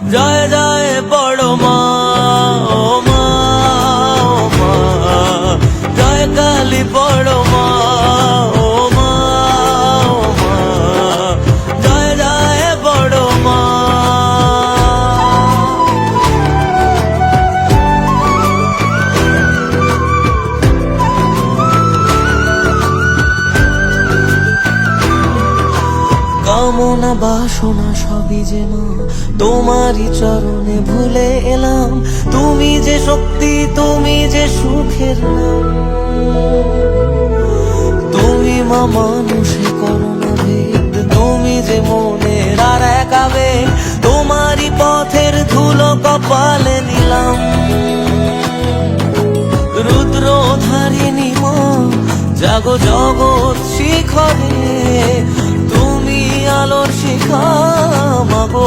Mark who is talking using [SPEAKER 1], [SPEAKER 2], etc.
[SPEAKER 1] জয় জয় বড় মা, ও মা, ও মা, জয় কালী বড় মা, ও মা, ও মা, জয় জয় বড় মা। কামনা বাসনা সবই যে মা তোমারই চরণে ভুলে এলাম, তুমি যে শক্তি, তুমি যে সুখের নাম। তুমি মা মানুষে করো না ভেদ, তুমি যে মনের আর এক আবেগ, তোমারই পথের ধুলো কপালে নিলাম। রুদ্রধারিণী মা জাগো জগৎ শিখরে, তুমি আলোর শিখা মাগো